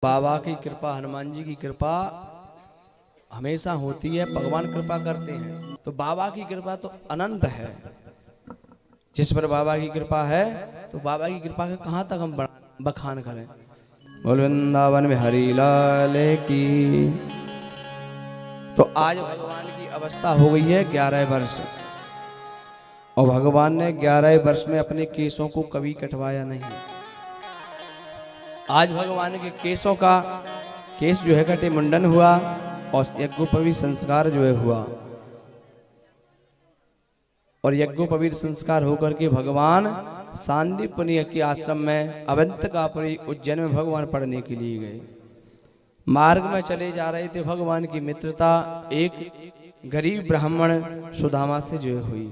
बाबा की कृपा, हनुमान जी की कृपा हमेशा होती है। भगवान कृपा करते हैं तो बाबा की कृपा तो अनंत है। जिस पर बाबा की कृपा है तो बाबा की कृपा का कहाँ तक हम बखान करें। बोल वृंदावन में हरि लाल की। तो आज भगवान की अवस्था हो गई है 11 वर्ष, और भगवान ने 11 वर्ष में अपने केसों को कभी कटवाया नहीं। आज भगवान के केसों का केस जो है कटे मुंडन हुआ, और यज्ञोपवीत संस्कार जो है हुआ, और यज्ञोपवीत संस्कार होकर के भगवान सांदीपनि के आश्रम में अवंतिकापुरी उज्जैन में भगवान पढ़ने के लिए गए। मार्ग में चले जा रहे थे, भगवान की मित्रता एक गरीब ब्राह्मण सुदामा से जो हुई।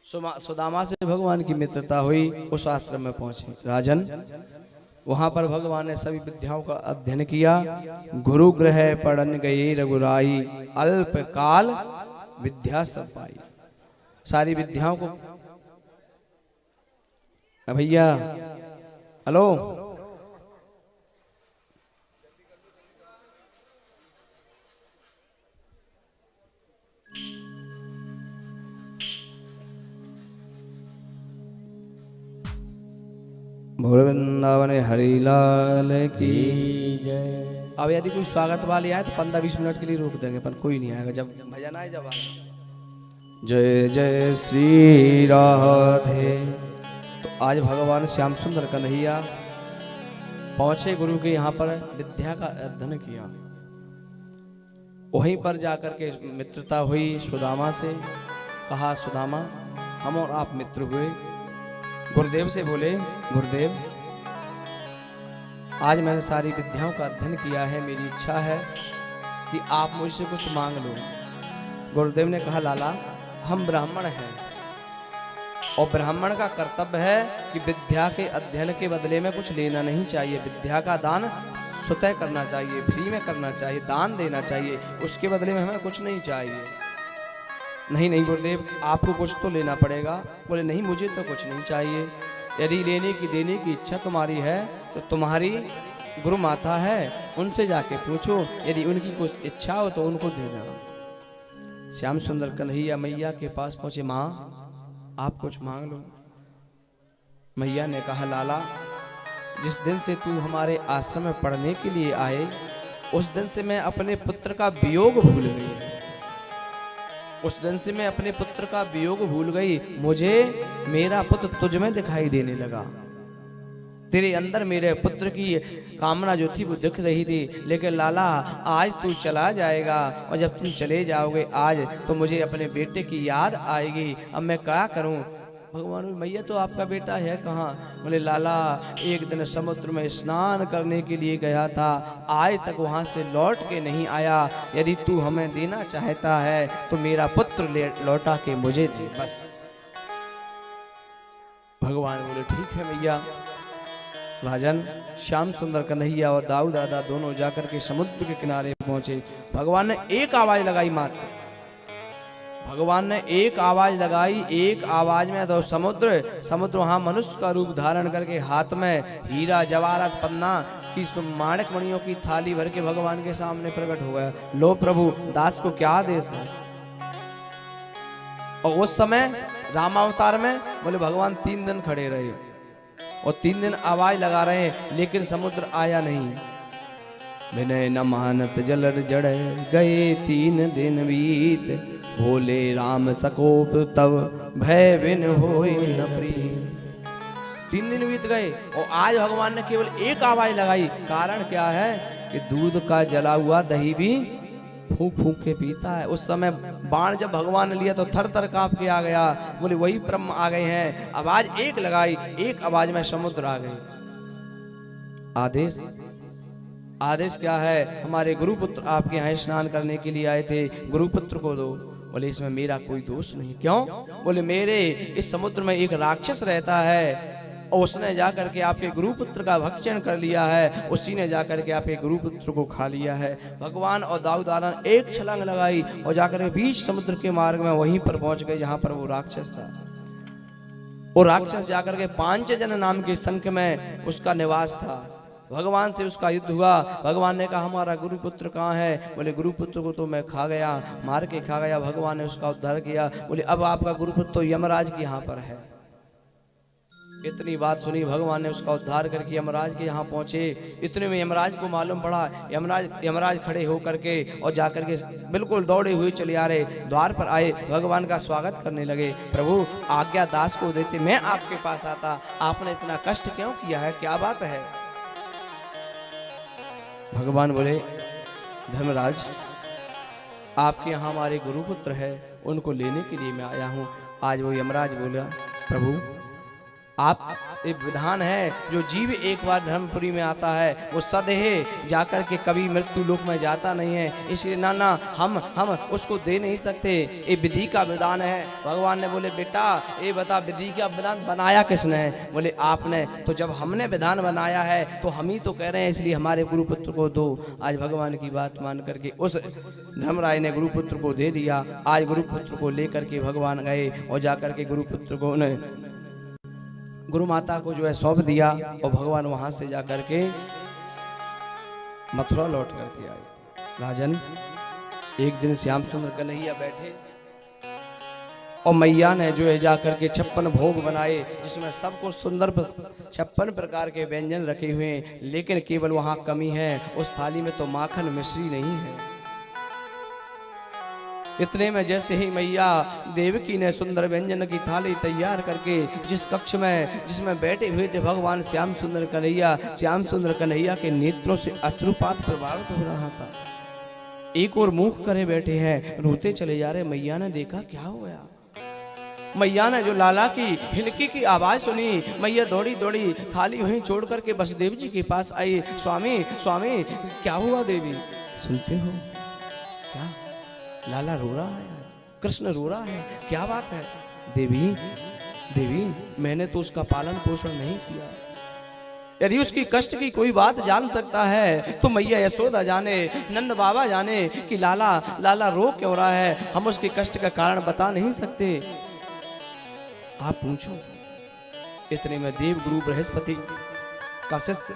सुदामा से भगवान की मित्रता हुई। उस आश्रम में पहुंचे राजन। वहां पर भगवान ने सभी विद्याओं का अध्ययन किया। गुरु गृह पढ़न गए रघुराई, अल्प काल विद्या सब पाई। सारी विद्याओं को भैया हेलो, भोल वृंदावन हरि लाल की जय। अब यदि कोई स्वागत वाले आए तो 15-20 मिनट के लिए रोक देंगे, पर कोई नहीं आएगा। जब भजन आए जब आए। जय जय श्री राधे। तो आज भगवान श्याम सुंदर कन्हैया पहुंचे गुरु के यहाँ पर, विद्या का अध्ययन किया। वहीं पर जाकर के मित्रता हुई सुदामा से। कहा सुदामा हम और आप मित्र हुए। गुरुदेव से बोले गुरुदेव आज मैंने सारी विद्याओं का अध्ययन किया है, मेरी इच्छा है कि आप मुझसे कुछ मांग लो। गुरुदेव ने कहा लाला हम ब्राह्मण हैं, और ब्राह्मण का कर्तव्य है कि विद्या के अध्ययन के बदले में कुछ लेना नहीं चाहिए। विद्या का दान स्वतः करना चाहिए, फ्री में करना चाहिए, दान देना चाहिए, उसके बदले में हमें कुछ नहीं चाहिए। नहीं नहीं गुरुदेव आपको कुछ तो लेना पड़ेगा। बोले नहीं मुझे तो कुछ नहीं चाहिए। यदि लेने की देने की इच्छा तुम्हारी है तो तुम्हारी गुरु माता है, उनसे जाके पूछो, यदि उनकी कुछ इच्छा हो तो उनको देना। श्याम सुंदर कन्हैया मैया के पास पहुंचे। माँ आप कुछ मांग लो। मैया ने कहा लाला जिस दिन से तू हमारे आश्रम में पढ़ने के लिए आए उस दिन से मैं अपने पुत्र का वियोग भूल गई। उस दिन से मैं अपने पुत्र का वियोग भूल गई। मुझे मेरा पुत्र तुझ में दिखाई देने लगा। तेरे अंदर मेरे पुत्र की कामना जो थी वो दिख रही थी। लेकिन लाला आज तू चला जाएगा, और जब तुम चले जाओगे आज तो मुझे अपने बेटे की याद आएगी। अब मैं क्या करूं। भगवान मैया तो आपका बेटा है कहाँ। बोले लाला एक दिन समुद्र में स्नान करने के लिए गया था, आज तक वहां से लौट के नहीं आया। यदि तू हमें देना चाहता है तो मेरा पुत्र लौटा के मुझे दे बस। भगवान बोले ठीक है मैया। राजन श्याम सुंदर कन्हैया और दाऊ दादा दोनों जाकर के समुद्र के किनारे पहुंचे। भगवान ने एक आवाज लगाई मात्र। भगवान ने एक आवाज लगाई, एक आवाज में तो समुद्र वहां मनुष्य का रूप धारण करके हाथ में हीरा जवाहरात पन्ना की माणिक मणियों की थाली भर के भगवान के सामने प्रकट हो गया। लो प्रभु दास को क्या आदेश है। और उस समय रामावतार में बोले भगवान 3 दिन खड़े रहे, और 3 दिन आवाज लगा रहे हैं, लेकिन समुद्र आया नहीं। विनय न मानत जलर जड़ गए 3 दिन बीत, भोले राम सकोप तब भय बिन होय न प्रीत। 3 दिन बीत गए और आज भगवान ने केवल एक आवाज लगाई। कारण क्या है कि दूध का जला हुआ दही भी फूंक फूंक के पीता है। उस समय बाण जब भगवान ने लिया तो थर थर कांप के आ गया। बोले वही ब्रह्म आ गए हैं। आवाज एक लगाई, एक आवाज में समुद्र आ गई। आदेश क्या है। हमारे गुरुपुत्र आपके यहाँ स्नान करने के लिए आए थे, गुरुपुत्र को दो। बोले इसमें मेरा कोई दोष नहीं। क्यों। बोले मेरे इस समुद्र में एक राक्षस रहता है, और उसने जाकर के आपके गुरुपुत्र का भक्षण कर लिया है, उसी ने जाकर के आपके गुरुपुत्र को खा लिया है। भगवान और दाऊ दादा ने एक छलांग लगाई और जाकर के बीच समुद्र के मार्ग में वहीं पर पहुंच गए जहां पर वो राक्षस था। वो राक्षस जाकर के पांचजन नाम के संख में उसका निवास था। भगवान से उसका युद्ध हुआ। भगवान ने कहा हमारा गुरुपुत्र कहाँ है? बोले गुरुपुत्र को तो मैं खा गया, मार के खा गया। भगवान ने उसका उद्धार किया। बोले अब आपका गुरुपुत्र तो यमराज के यहाँ पर है। इतनी बात सुनी, भगवान ने उसका उद्धार करके यमराज के यहाँ पहुंचे। इतने में यमराज को मालूम पड़ा, यमराज खड़े होकर के और जाकर के बिल्कुल दौड़े हुए चले आ रहे, द्वार पर आए, भगवान का स्वागत करने लगे। प्रभु आज्ञा दास को देते, मैं आपके पास आता, आपने इतना कष्ट क्यों किया है, क्या बात है? भगवान बोले धर्मराज आपके यहाँ हमारे गुरुपुत्र है, उनको लेने के लिए मैं आया हूँ। आज वो यमराज बोला प्रभु आप एक विधान है, जो जीव एक बार धर्मपुरी में आता है वो सदैव जाकर के कभी मृत्यु लोक में जाता नहीं है, इसलिए नाना हम उसको दे नहीं सकते, ये विधि का विधान है। भगवान ने बोले बेटा ये बता विधि का विधान बनाया किसने है? बोले आपने। तो जब हमने विधान बनाया है तो हम ही तो कह रहे हैं, इसलिए हमारे गुरुपुत्र को दो। आज भगवान की बात मान करके उस धर्मराज ने गुरुपुत्र को दे दिया। आज गुरुपुत्र को लेकर के भगवान गए और जाकर के गुरुपुत्र को उन्हें गुरु माता को जो है सौंप दिया और भगवान वहां से जाकर के मथुरा लौट करके आए। राजन एक दिन श्याम सुंदर कन्हैया बैठे और मैया ने जो है जाकर के 56 भोग बनाए, जिसमें सब कुछ सुंदर 56 प्रकार के व्यंजन रखे हुए हैं, लेकिन केवल वहां कमी है, उस थाली में तो माखन मिश्री नहीं है। इतने में जैसे ही मैया देवकी ने सुंदर व्यंजन की थाली तैयार करके जिस कक्ष में जिसमें बैठे हुए थे भगवान श्याम सुंदर कन्हैया के नेत्रों से अश्रुपात प्रभावित हो रहा था। एक और मुख करे बैठे हैं, रोते चले जा रहे। मैया ने देखा क्या हो गया। मैया ने जो लाला की हिलकी की आवाज सुनी, मैया दौड़ी दौड़ी थाली वहीं छोड़ करके वसुदेव जी के पास आई। स्वामी स्वामी क्या हुआ? देवी सुनते हो क्या? लाला रो रहा है, कृष्ण रो रहा है, क्या बात है? देवी मैंने तो उसका पालन पोषण नहीं किया। यदि उसकी कष्ट की कोई बात जान सकता है तो मैया यशोदा जाने, नंद बाबा जाने कि लाला रो क्यों रहा है। हम उसके कष्ट का कारण बता नहीं सकते, आप पूछो। इतने में देव गुरु बृहस्पति का शिष्य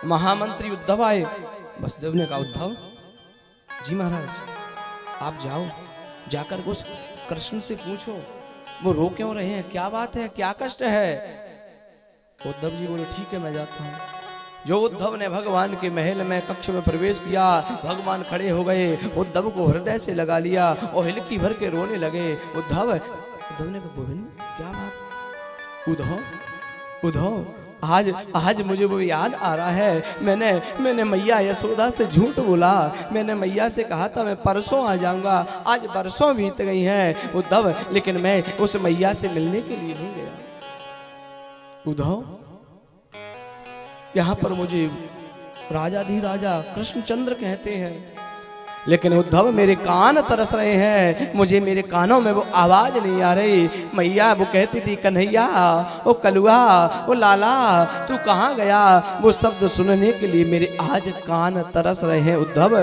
महामंत्री उद्धव आए। वसुदेव ने कहा उद्धव जी महाराज आप जाओ, जाकर उस कृष्ण से पूछो वो रो क्यों रहे हैं, क्या बात है, क्या कष्ट है। उद्धव जी बोले ठीक है मैं जाता हूँ। जो उद्धव ने भगवान के महल में कक्ष में प्रवेश किया, भगवान खड़े हो गए, उद्धव को हृदय से लगा लिया और हिलकी भर के रोने लगे। उद्धव ने कहा गोविंद क्या बात? उद्धव आज मुझे वो याद आ रहा है, मैंने मैया यशोदा से झूठ बोला। मैंने मैया से कहा था मैं परसों आ जाऊंगा, आज बरसों बीत गई हैं उद्धव, लेकिन मैं उस मैया से मिलने के लिए नहीं गया। उद्धव यहाँ पर मुझे राजाधिराजा कृष्णचंद्र कहते हैं, लेकिन उद्धव मेरे कान तरस रहे हैं, मुझे मेरे कानों में वो आवाज नहीं आ रही। मैया वो कहती थी कन्हैया, ओ कलुआ, ओ लाला तू कहाँ गया? वो शब्द सुनने के लिए मेरे आज कान तरस रहे हैं। उद्धव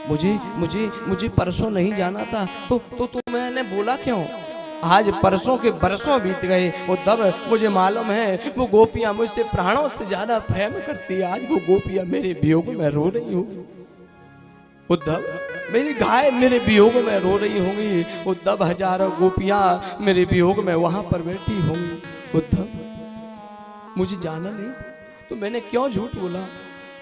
मुझे परसों नहीं जाना था तो मैंने बोला क्यों? आज परसों के बरसों बीत गए। उद्धव मुझे मालूम है वो गोपियां मुझसे प्राणों से ज्यादा प्रेम करती है। आज वो गोपियां मेरे वियोग में रो रही होंगी। उद्धव मेरी गाय मेरे वियोग में रो रही होंगी। उद्धव हजारों गोपियां मेरे वियोग में वहां पर बैठी होंगी। उद्धव मुझे जाना नहीं तो मैंने क्यों झूठ बोला?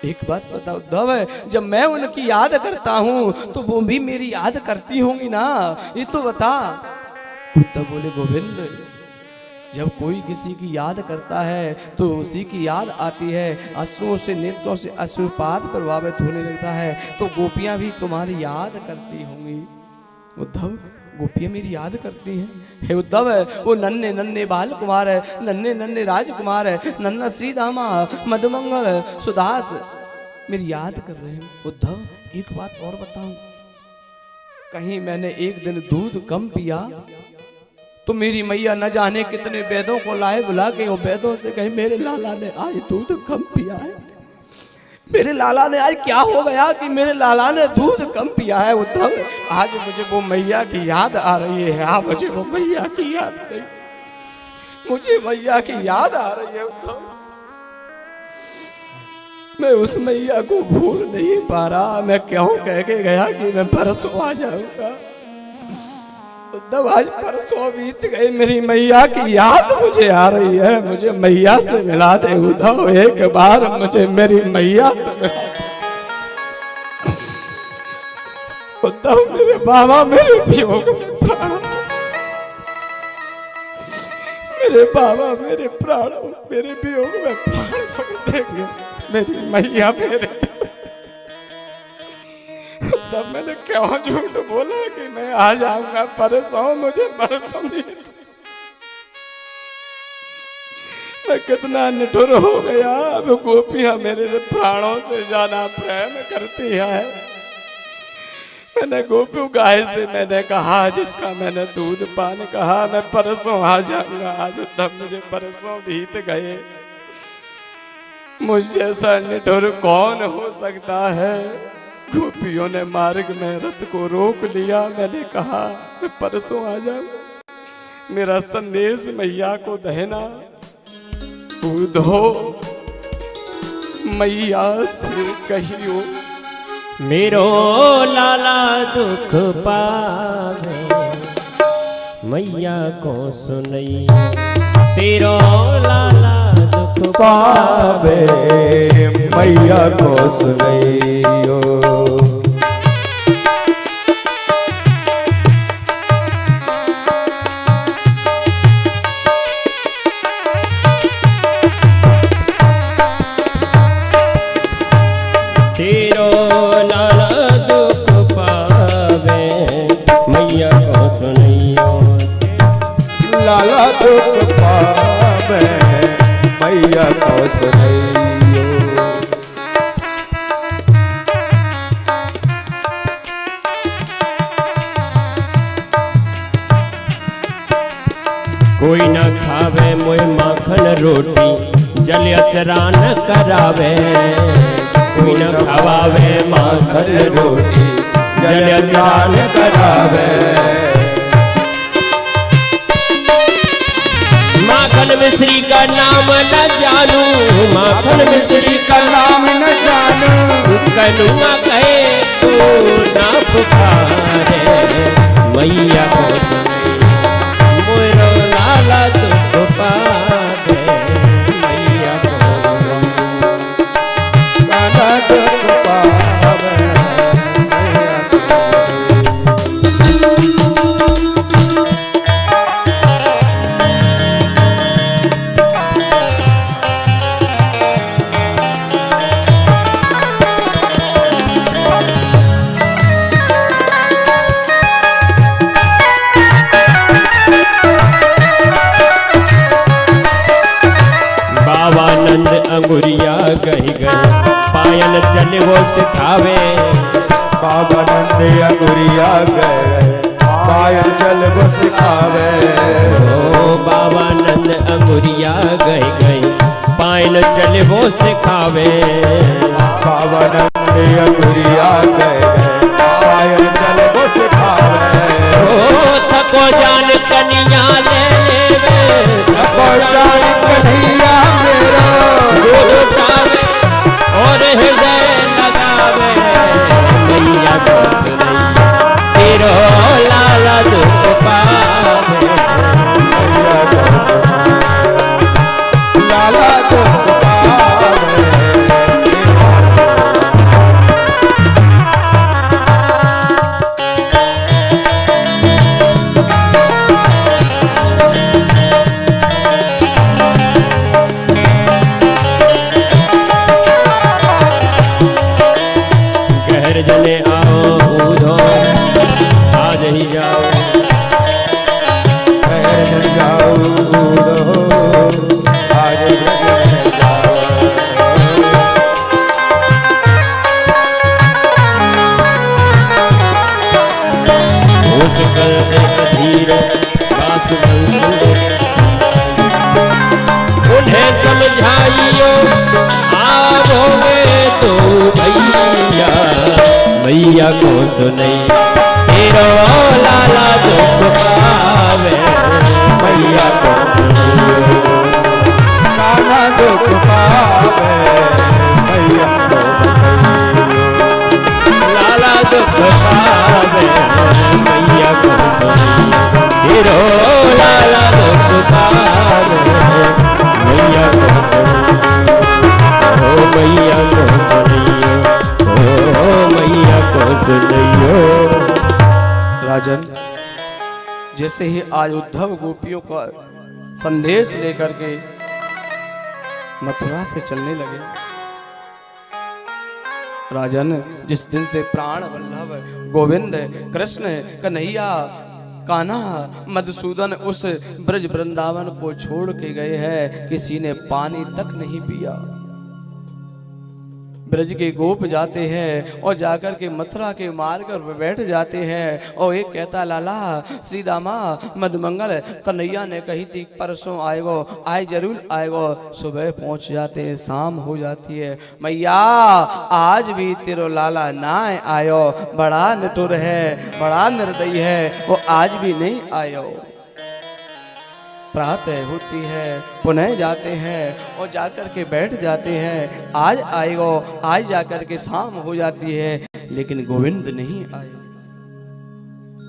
एक बात बता उद्धव, जब मैं उनकी याद करता हूं तो वो भी मेरी याद करती होंगी ना, ये तो बता। उद्धव बोले गोविंद जब कोई किसी की याद करता है तो उसी की याद आती है, अश्रुओं से नेत्रों से अश्रुपात प्रभावित होने लगता है, तो गोपियां भी तुम्हारी याद करती होंगी। उद्धव गोपियां मेरी याद करती हैं? हे उद्धव वो नन्हे नन्हे बाल कुमार है, नन्हे नन्हे राजकुमार है, नन्हा श्रीदामा मधुमंगल सुदास मेरी याद कर रहे हैं। उद्धव एक बात और बताऊं, कहीं मैंने एक दिन दूध कम पिया तो मेरी मैया न जाने कितने वैदों को लाए बुला के और वैदों से कहे मेरे लाला ने आज दूध कम पिया है, मेरे लाला ने आज क्या हो गया कि मेरे लाला ने दूध कम पिया है। उद्धव आज मुझे वो मैया की याद आ रही है। हाँ मुझे वो मैया की याद आ रही। मुझे मैया की याद आ रही है उद्धव। मैं उस मैया को भूल नहीं पा रहा। मैं क्यों कह के गया कि मैं परसों आ जाऊंगा। उद्धव आज परसों बीत गए, मेरी मैया की याद मुझे आ रही है। मुझे मैया से मिला दे उद्धव, एक बार मुझे मेरी मैया से मिला दे उद्धव। मेरे बाबा मेरे वियोग में प्राण, मेरे बाबा मेरे प्राण, मेरे वियोग में प्राण छोड़ देंगे मेरी मैया मेरे। तब मैंने क्यों झूठ बोला कि मैं आ जाऊंगा परसों, मुझे परसों नहीं। मैं कितना निठुर हो गया। अब गोपियां मेरे प्राणों से ज्यादा प्रेम करती है। मैंने गोपी गाय से मैंने कहा, जिसका मैंने दूध पान कहा, मैं परसों आ जाऊंगा। आज तब मुझे परसों बीत गए। मुझ जैसा निठुर कौन हो सकता है। गोपियों ने मार्ग में रथ को रोक लिया। मैंने कहा मैं परसों आ जाऊं। मेरा संदेश मैया को देना, उद्धव मैया से कहियो मेरो लाला दुख पावे, मैया को सुनई तेरो लाला दुख पावे, मैया को सुनैयो। तेरो लाला दुख पावे, मैया को सुनैयो। लाला दुख पावे, मैया को सुनैयो। कोई न खावे मोय माखन रोटी, जल अचरा न करावे। कोई न खावे माखन रोटी, जल अचरा न करावे। माखन मिश्री का नाम न जानू, माखन मिश्री का नाम न जानू। कनु न कहे तू ना पुकारे, मैया को मोरो लाला दुख पावे, मैया को लाला दुख पावे, मैया अंगुरिया गई गई, पायल चले वो सिखावे। बाबा नंद अंगुरिया गए, पायल चल वो सिखावे। ओ बाबा नंद अंगुरिया गई गई, पायल चले वो सिखावे। बाबा नंद अंगुरिया गए, पायल चल वो सिखावे। ओ थको जान कनिया ले लेवे, थको जान कन्हैया मेरा उठावे और हृदय लगावे। मैया को सुनैया तेरो लाला दुख पावे, मैया को लाला दुख पावे। जने आओ बूढ़ो आज ही जाओ, जाओ आज जाओ। होश कर दे अधीर बात उन्हें समझाइयो आओगे तो भैया, मैया को सुनैया तेरो लाला दुख पावे। मैया को सुनैयो कान्हा दुख पावे मैया को बताइयो लाला दुख पावे मैया को सुनैयो लाला दुख पावे मैया को सुनैयो मैया को सुनैयो मैया को सुनैयो। राजन, जैसे ही आज उद्धव गोपियों का संदेश लेकर के मथुरा से चलने लगे, राजन जिस दिन से प्राण वल्लभ गोविंद कृष्ण कन्हैया कान्हा मधुसूदन उस ब्रज वृंदावन को छोड़ के गए हैं, किसी ने पानी तक नहीं पिया। ब्रज के गोप जाते हैं और जाकर के मथुरा के मार्ग पर बैठ जाते हैं और एक कहता, लाला श्री दामा मधुमंगल कन्हैया ने कही थी परसों आएगो, आए जरूर आएगो। सुबह पहुंच जाते हैं, शाम हो जाती है, मैया आज भी तेरो लाला ना आयो, बड़ा निठुर है, बड़ा निर्दयी है, वो आज भी नहीं आयो। प्रातः होती है, पुनः जाते हैं और जाकर के बैठ जाते हैं, आज आएगो, आज जाकर के शाम हो जाती है, लेकिन गोविंद नहीं आए।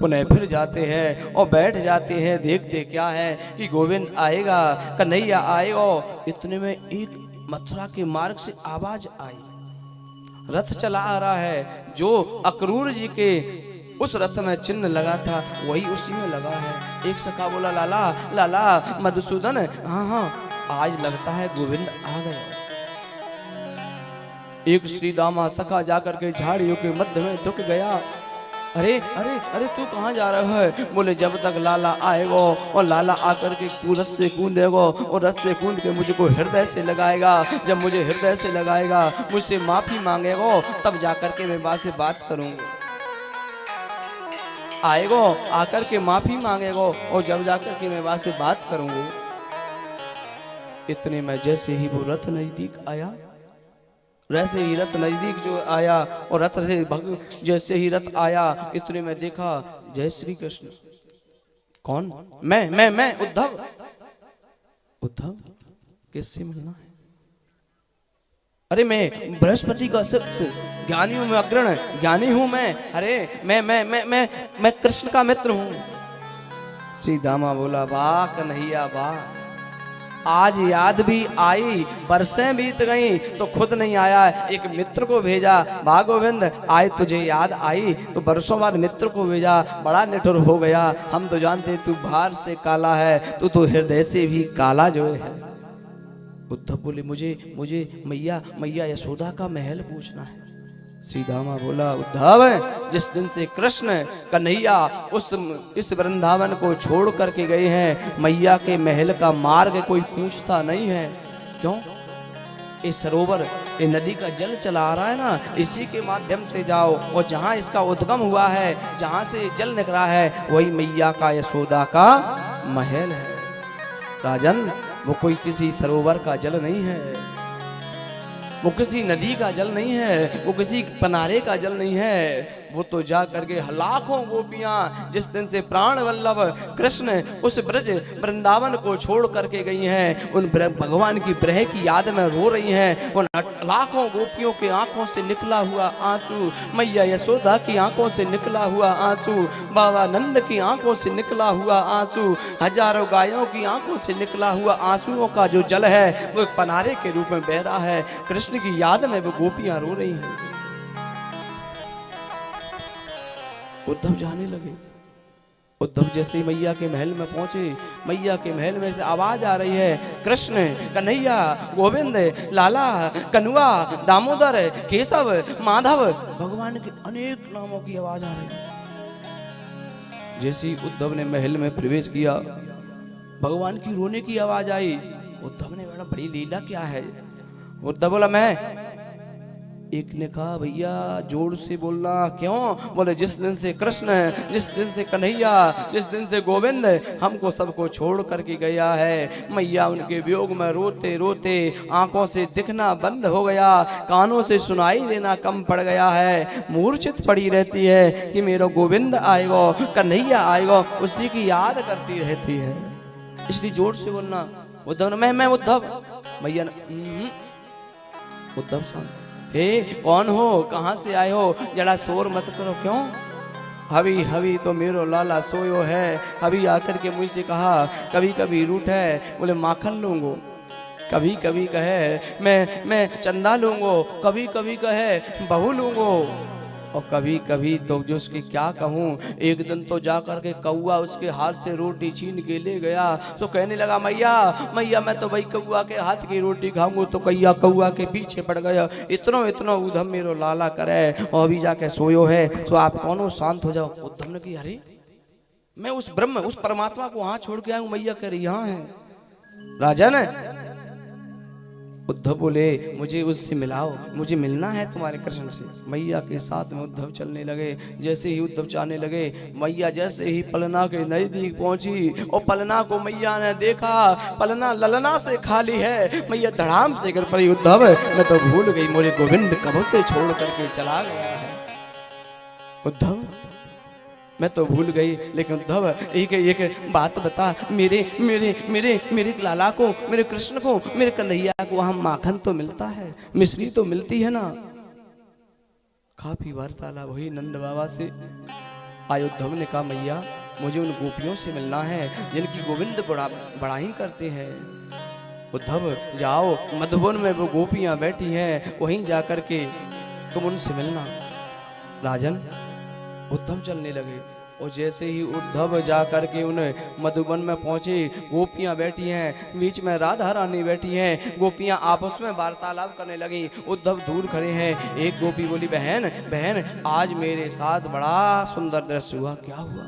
पुनः फिर जाते हैं और बैठ जाते हैं, देखते क्या है कि गोविंद आएगा, कन्हैया आएगा। इतने में एक मथुरा के मार्ग से आवाज आई, रथ चला आ रहा है, जो अक्रूर जी के उस रथ में चिन्ह लगा था वही उसी में लगा है। एक सखा बोला, लाला लाला मधुसूदन, हाँ हाँ आज लगता है गोविंद आ गया। एक श्री दामा सखा जाकर के झाड़ियों के मध्य में दुख गया, अरे अरे अरे तू कहाँ जा रहा है? बोले जब तक लाला आएगो और लाला आकर के रथ से कूदेगो और रथ से कूद के मुझको हृदय से लगाएगा, जब मुझे हृदय से लगाएगा, मुझसे माफी मांगेगो, तब जाकर के मैं बात से बात करूंगा। आएगो आकर के माफी मांगेगो और जब जाकर के मैं वहां से बात करूंगा। इतने में जैसे ही वो रथ नजदीक आया, वैसे ही रथ नजदीक जो आया और रथ से जैसे ही रथ आया, इतने में देखा जय श्री कृष्ण। कौन? मैं उद्धव। उद्धव किससे मिलना है? अरे मैं बृहस्पति का शिष्य, ज्ञानी हूं, मैं अग्रण ज्ञानी हूं मैं। अरे मैं कृष्ण का मित्र हूं। श्री दामा बोला, वाह कन्हैया वाह, आज याद भी आई, बरसें बीत गई तो खुद नहीं आया, एक मित्र को भेजा। वाह गोविंद, आज तुझे याद आई तो बरसों बाद मित्र को भेजा, बड़ा निठुर हो गया। हम तो जानते तू बाहर से काला है, तू तो हृदय से भी काला जो है। उद्धव बोले, मुझे मैया यशोदा का महल पूछना है। श्री दामा बोला, उद्धव जिस दिन से कृष्ण कन्हैया इस वृंदावन को छोड़ करके गए हैं, मैया के महल का मार्ग कोई पूछता नहीं है। क्यों? ये सरोवर, ये नदी का जल चला आ रहा है ना, इसी के माध्यम से जाओ और जहाँ इसका उद्गम हुआ है, जहाँ से जल निकला है, वही मैया का यशोदा का महल है। राजन, वो कोई किसी सरोवर का जल नहीं है, वो किसी नदी का जल नहीं है, वो किसी पनारे का जल नहीं है, वो तो जा करके लाखों गोपियां जिस दिन से प्राण वल्लभ कृष्ण उस ब्रज वृंदावन को छोड़ करके गई हैं, उन भगवान की ब्रह की याद में रो रही हैं। उन लाखों गोपियों के आंखों से निकला हुआ आंसू, मैया यशोदा की आंखों से निकला हुआ आंसू, बाबा नंद की आंखों से निकला हुआ आंसू, हजारों गायों की आंखों से निकला हुआ आंसुओं का जो जल है वो एक पनारे के रूप में बह रहा है। कृष्ण की याद में वो गोपियां रो रही हैं। उद्धव जाने लगे। उद्धव जैसे मैया के महल में पहुंचे, मैया के महल में से आवाज आ रही है, कृष्ण कन्हैया गोविंद लाला कनुआ दामोदर केशव माधव, भगवान के अनेक नामों की आवाज आ रही है। जैसे उद्धव ने महल में प्रवेश किया, भगवान की रोने की आवाज आई। उद्धव ने बोला, बड़ी लीला क्या है? उद्धव बोला, मैं। एक ने कहा, भैया जोर से बोलना। क्यों? बोले, जिस दिन से कृष्ण, जिस दिन से कन्हैया, जिस दिन से गोविंद हमको सबको छोड़ करके गया है, मैया उनके वियोग में रोते रोते आंखों से दिखना बंद हो गया, कानों से सुनाई देना कम पड़ गया है, मूर्छित पड़ी रहती है कि मेरा गोविंद आएगा, कन्हैया आएगा, उसी की याद करती रहती है। इसलिए जोर से बोलना। उद्धव ने मैं उद्धव। मैया ने उद्धव शांत। हे कौन हो, कहाँ से आए हो, जरा शोर मत करो। क्यों? हवी हवी तो मेरो लाला सोयो है। हवी आकर के मुझसे कहा कभी कभी रूठ है, बोले माखन लूंगो, कभी कभी कहे मैं चंदा लूंगो, कभी कभी कहे बहू लूंगो, और कभी कभी तो जो उसकी क्या कहूँ। एक दिन तो जाकर के कौआ उसके हाथ से रोटी छीन के ले गया। तो कहने लगा मैया मैया मैं तो भाई कौआ के हाथ की रोटी खाऊंगा। तो कैया कौआ के पीछे पड़ गया। इतना इतना उधम मेरो लाला करे, और अभी जाके सोयो है। तो आप कौन हो, शांत हो जाओ। उद्धव ने कहा अरे मैं उस ब्रह्म उस परमात्मा को वहां छोड़ के आया हूँ। मैया कह रही यहाँ है राजन। उद्धव बोले मुझे उससे मिलाओ, मुझे मिलना है तुम्हारे कृष्ण से। मैया के साथ में उद्धव चलने लगे। जैसे ही उद्धव जाने लगे, मैया जैसे ही पलना के नजदीक पहुंची और पलना को मैया ने देखा, पलना ललना से खाली है। मैया धड़ाम से गिर पड़ी। उद्धव मैं तो भूल गई, मोरे गोविंद कब से छोड़ करके चला गया है। उद्धव मैं तो भूल गई, लेकिन उद्धव एक बात बता, मेरे मेरे मेरे मेरे लाला को, मेरे कृष्ण को, मेरे कन्हैया को वहां माखन तो मिलता है, मिश्री तो मिलती है ना। काफी वार्तालाप हुई नंद बाबा से। आय उद्धव ने कहा मैया मुझे उन गोपियों से मिलना है जिनकी गोविंद बड़ाई करते हैं। उद्धव जाओ, मधुबन में वो गोपियां बैठी हैं, वहीं जाकर के तुम उनसे मिलना। राजन उद्धव चलने लगे, और जैसे ही उद्धव जाकर के उन्हें मधुबन में पहुंचे, गोपियां बैठी हैं, बीच में राधा रानी बैठी हैं। गोपियां आपस में वार्तालाप करने लगी। उद्धव दूर खड़े हैं। एक गोपी बोली बहन बहन आज मेरे साथ बड़ा सुंदर दृश्य हुआ। क्या हुआ?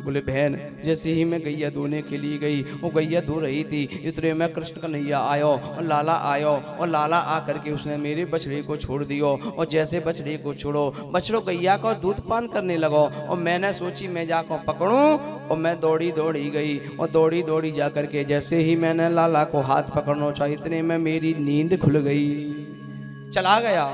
बोले बहन जैसे ही मैं गैया धोने के लिए गई, वो गैया धो रही थी, इतने में कृष्ण कन्हैया आयो और लाला आयो, और लाला आकर के उसने मेरे बछड़े को छोड़ दियो। और जैसे बछड़े को छोड़ो, बछड़ो गैया का दूध पान करने लगो। और मैंने सोची मैं जाकर पकड़ूं, और मैं दौड़ी दौड़ी गई, और दौड़ी दौड़ी जाकर के जैसे ही मैंने लाला को हाथ पकड़ना चाहिए, इतने में मेरी नींद खुल गई, चला गया।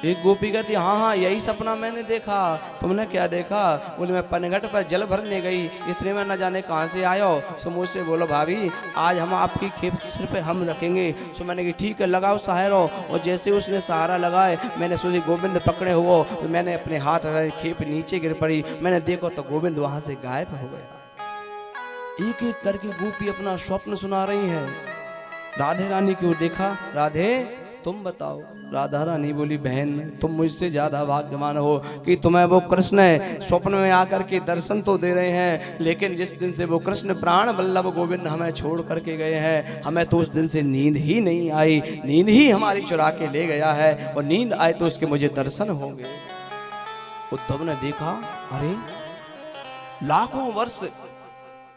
एक गोपी कहती हाँ हाँ यही सपना मैंने देखा। तुमने क्या देखा? बोले मैं पनघट पर जल भरने गई, इतने में न जाने कहाँ से आयो। सो मुझसे बोलो भाभी आज हम आपकी खेप सिर पे हम रखेंगे। सो मैंने कहा ठीक है लगाओ सहारा। और जैसे उसने सहारा लगाए, मैंने सोची गोविंद पकड़े हो, तो मैंने अपने हाथ खेप नीचे गिर पड़ी। मैंने देखो तो गोविंद वहां से गायब हो गया। एक एक करके गोपी अपना स्वप्न सुना रही है। राधे रानी को देखा, राधे तुम बताओ। राधा रानी बोली बहन तुम मुझसे ज्यादा भाग्यवान हो कि तुम्हें वो कृष्ण स्वप्न में आकर के दर्शन तो दे रहे हैं, लेकिन जिस दिन से वो कृष्ण प्राण वल्लभ गोविंद हमें छोड़ करके गए हैं, हमें तो उस दिन से नींद ही नहीं आई। नींद ही हमारी चुरा के ले गया है, और नींद आए तो उसके मुझे दर्शन होंगे। उद्धव ने देखा अरे लाखों वर्ष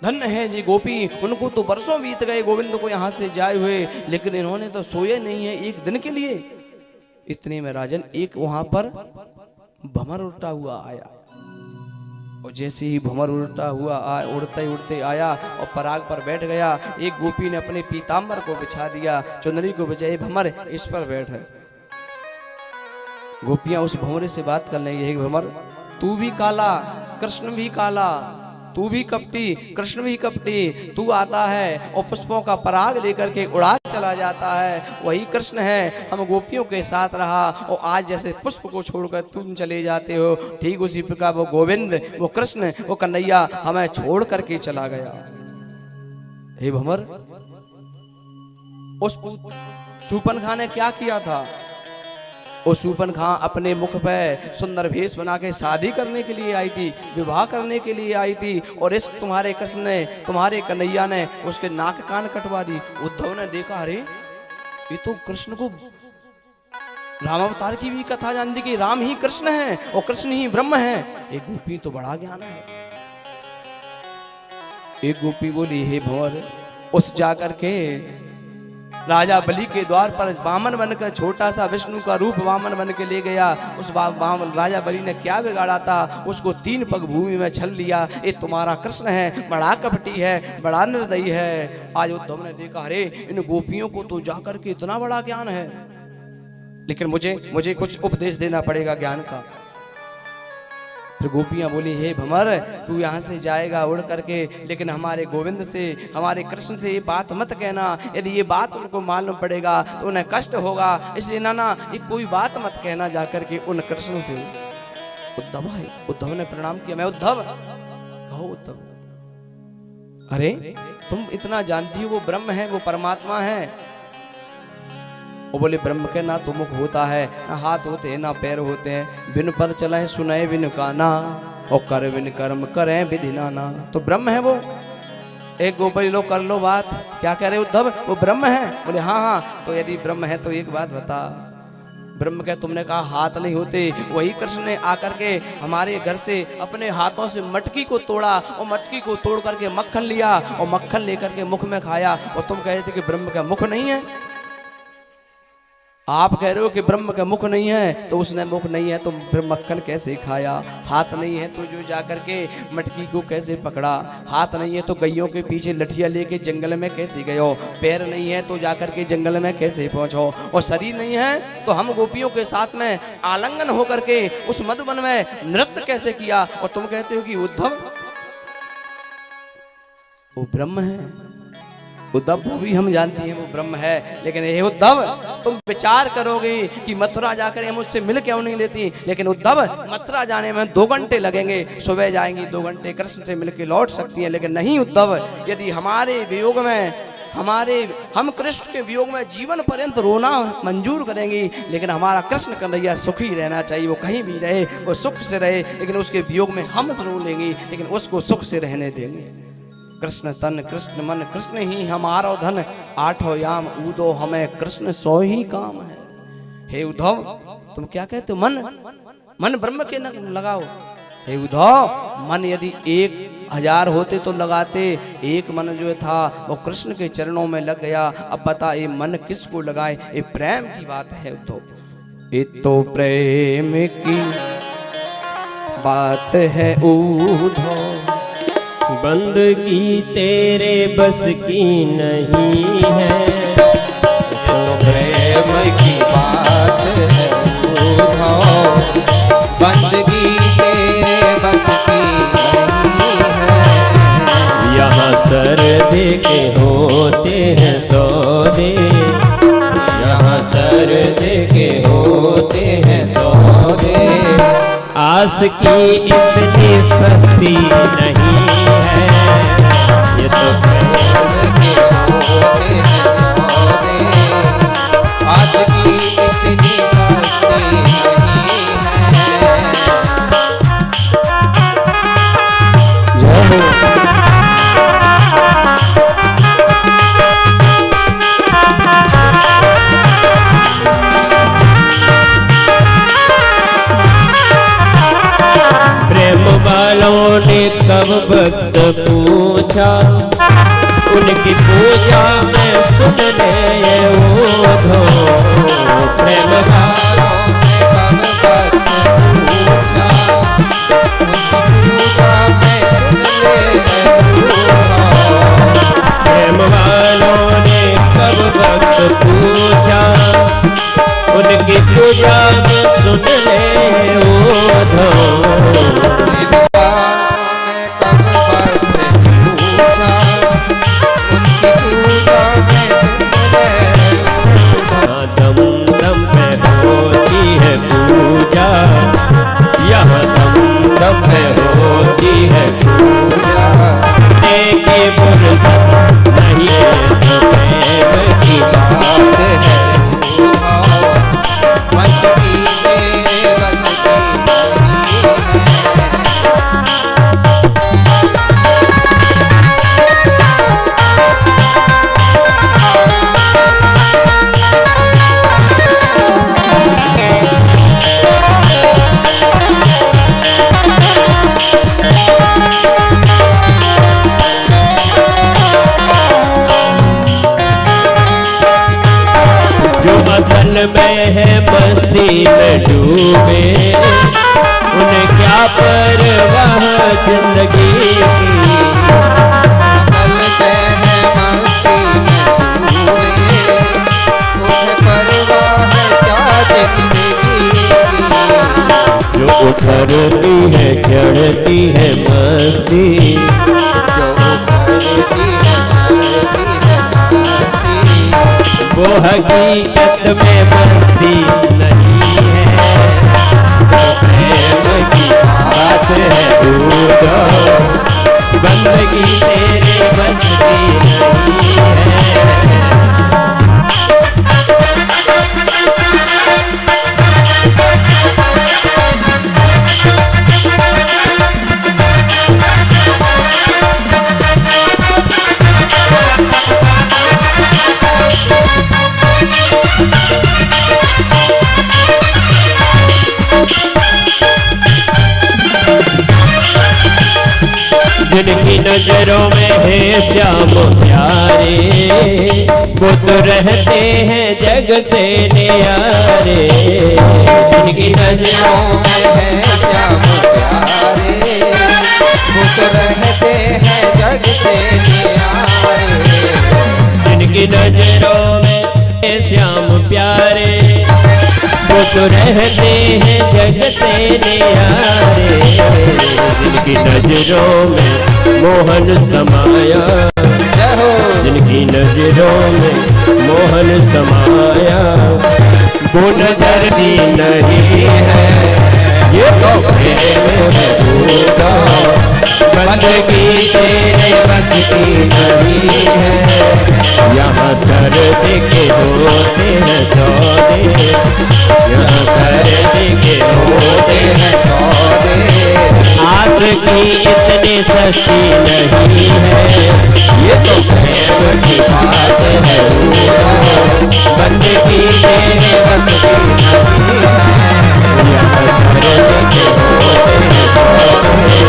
धन्य है जी गोपी, उनको तो वर्षों बीत गए गोविंद को यहाँ से जाए हुए, लेकिन इन्होंने तो सोए नहीं है एक दिन के लिए। इतने में राजन एक वहां पर भंवर उड़ता हुआ आया, और जैसे ही भंवर उड़ता हुआ उड़ते उड़ते आया और पराग पर बैठ गया। एक गोपी ने अपने पीताम्बर को बिछा दिया, चुनरी को बिछाई, भंवर इस पर बैठ है। गोपियां उस भंवरे से बात कर लेंगे, भंवर तू भी काला कृष्ण भी काला, तू भी कपटी कृष्ण भी कपटी, तू आता है और पुष्पों का पराग लेकर के उड़ा चला जाता है, वही कृष्ण है। हम गोपियों के साथ रहा, और आज जैसे पुष्प को छोड़कर तुम चले जाते हो, ठीक उसी प्रकार वो गोविंद वो कृष्ण वो कन्हैया हमें छोड़ करके चला गया। हे भंवर उस शूर्पणखा ने क्या किया था? वो शूर्पणखा अपने मुख पे सुंदर भेष बना के शादी करने के लिए आई थी, विवाह करने के लिए आई थी, और इस तुम्हारे कृष्ण ने तुम्हारे कन्हैया ने उसके नाक कान कटवा दी। उद्धव ने देखा अरे ये तो कृष्ण को राम अवतार की भी कथा जानती कि राम ही कृष्ण है और कृष्ण ही ब्रह्म है। एक गोपी तो बड़ा ज्ञान है। एक गोपी बोली हे भंवर उस जाकर के राजा बलि के द्वार पर वामन बनकर छोटा सा विष्णु का रूप वामन बन के ले गया। उस राजा बलि ने क्या बिगाड़ा था? उसको 3 पग भूमि में छल लिया। ये तुम्हारा कृष्ण है, बड़ा कपटी है, बड़ा निर्दयी है। आज उद्धव ने देखा अरे इन गोपियों को तो जाकर के इतना बड़ा ज्ञान है, लेकिन मुझे कुछ उपदेश देना पड़ेगा ज्ञान का। फिर गोपियां बोली, हे भंवर, तू यहाँ से जाएगा उड़ करके, लेकिन हमारे गोविंद से, हमारे कृष्ण से ये बात मत कहना। यदि ये बात उनको मालूम पड़ेगा तो उन्हें कष्ट होगा, इसलिए नाना ये कोई बात मत कहना जाकर के उन कृष्ण से। उद्धव है, उद्धव ने प्रणाम किया, मैं उद्धव। कहो उद्धव। अरे तुम इतना जानती हो वो ब्रह्म है, वो परमात्मा है। वो बोले, ब्रह्म के ना तो मुख होता है, ना हाथ होते हैं, ना पैर होते हैं, बिन पर चलाए सुनाए बिन काना, और कर बिन कर्म करें विधि नाना। तो ब्रह्म है वो। एक गोपाली लोग कर लो बात, क्या कह रहे उद्धव, वो ब्रह्म है? बोले हाँ हाँ। तो यदि ब्रह्म है तो एक बात बता, ब्रह्म के तुमने कहा हाथ नहीं होते, वही कृष्ण ने आकर के हमारे घर से अपने हाथों से मटकी को तोड़ा, और मटकी को तोड़ करके मक्खन लिया, और मक्खन लेकर के मुख में खाया, और तुम कह रहे थे कि ब्रह्म का मुख नहीं है। आप कह रहे हो कि ब्रह्म का मुख नहीं है, तो उसने मुख नहीं है तो फिर मक्खन कैसे खाया? हाथ नहीं है तो जो जाकर के मटकी को कैसे पकड़ा? हाथ नहीं है तो गैयों के पीछे लठिया लेके जंगल में कैसे गयो? पैर नहीं है तो जाकर के जंगल में कैसे पहुंचो? और शरीर नहीं है तो हम गोपियों के साथ में आलिंगन होकर के उस मधुवन में नृत्य कैसे किया? और तुम कहते हो कि उद्धव वो ब्रह्म है। उद्धव वो भी हम जानते हैं वो ब्रह्म है, लेकिन ये उद्धव तुम विचार करोगे कि मथुरा जाकर हम उससे मिल क्यों नहीं लेती? लेकिन उद्धव मथुरा जाने में 2 घंटे लगेंगे, सुबह जाएंगी 2 घंटे कृष्ण से मिलकर लौट सकती हैं। लेकिन नहीं उद्धव, यदि हमारे वियोग में हम कृष्ण के वियोग में जीवन पर्यंत रोना मंजूर करेंगी, लेकिन हमारा कृष्ण कन्हैया सुखी रहना चाहिए। वो कहीं भी रहे, वो सुख से रहे, लेकिन उसके वियोग में हम रो लेंगे, लेकिन उसको सुख से रहने देंगे। कृष्ण तन कृष्ण मन, कृष्ण ही हमारो धन, 8 याम ऊदो हमें कृष्ण सो ही काम है। हे उद्धव तुम क्या कहते हो? मन ब्रह्म के न लगाओ। हे उद्धव, मन यदि 1000 होते तो लगाते, एक मन जो था वो कृष्ण के चरणों में लग गया। अब बता ये मन किसको लगाए? ये प्रेम की बात है उद्धव, ये तो प्रेम की बात है उद्धव। बंदगी तेरे बस की नहीं है, तो प्रेम की बात है उद्धव, बंदगी तेरे बस की नहीं है। यहाँ सर्दे के होते हैं सौदे, यहाँ सर्दे के होते हैं सौदे, आस की इतनी सस्ती नहीं है। ये तो प्रेम के होते हैं सौदे, आस की इतनी सस्ती नहीं है। जय हो। वालों ने कब भक्त पूछा, उनकी पूजा में सुन ले उद्धव। प्रेम वालों ने कब भक्त पूछा, उनकी पूजा में सुन ले उद्धव। प्रेम वालों ने कब भक्त पूछा, उनकी पूजा में सुन ले उद्धव। में है मस्ती में डूबे, उन्हें क्या परवाह जिंदगी की। अकल पे है मस्ती में डूबे, उन्हें परवाह क्या जिंदगी की। जो करती है चढ़ती है मस्ती, जो करती है मस्ती, वो हकीकत में मस्ती नहीं है, वो प्रेम की बात है दूजा, बंदगी तेरे बस की नहीं है। जिनकी नजरों में है श्याम प्यारे, वो तो रहते हैं जग से न्यारे। जिनकी नजरों में है श्याम प्यारे, वो तो रहते हैं जग से न्यारे। जिनकी नजरों में है श्याम प्यारे, वो तो रहते हैं जग से न्यारे। जिनकी नजरों में मोहन समाया, जिनकी नजरों में मोहन समाया, वो नजर दी नहीं है, ये तो प्रेम है दूजा, बंदगी तेरे बस की नहीं है। यहाँ सर्द के होते हैं सौदे, यहाँ सर्द के होते हैं सौदे, आस की इतनी सस्ती नहीं है, ये तो प्रेम की बात है दूजा, बंदगी तेरे बस की नहीं है। यहाँ सर्द के होते हैं सौदे,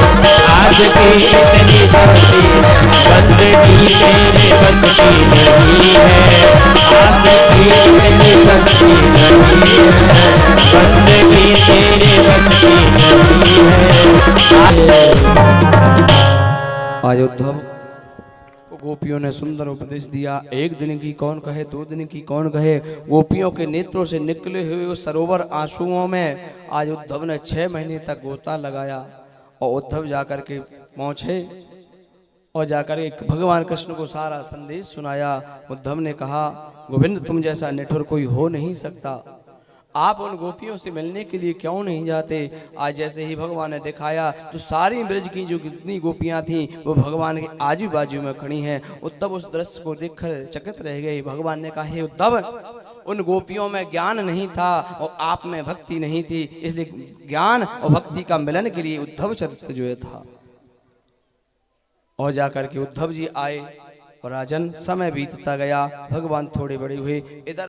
आस की इतनी सस्ती, बंदगी तेरे बस की नहीं है, आस की इतनी सस्ती नहीं है, बंदगी तेरे बस की नहीं है। आज उद्धव को गोपियों ने सुंदर उपदेश दिया। एक दिन की कौन कहे, 2 दिन की कौन कहे, गोपियों के नेत्रों से निकले हुए उस सरोवर आंसुओं में आज उद्धव ने 6 महीने तक गोता लगाया। और उद्धव जाकर के पहुंचे और जाकर के भगवान कृष्ण को सारा संदेश सुनाया। उद्धव ने कहा, गोविंद तुम जैसा निठुर कोई हो नहीं सकता, आप उन गोपियों से मिलने के लिए क्यों नहीं जाते। आज जैसे ही भगवान ने दिखाया तो सारी ब्रज की जो कितनी गोपियां थीं वो भगवान के आजू बाजू में खड़ी हैं। उद्धव उस दृश्य को देखकर चकित रह गए। भगवान ने कहा, हे उद्धव, उन गोपियों में ज्ञान नहीं था और आप में भक्ति नहीं थी, इसलिए ज्ञान और भक्ति का मिलन के लिए उद्धव चरित्र जो था। और जाकर के उद्धव जी आए और राजन समय बीतता गया, भगवान थोड़े बड़े हुए। इधर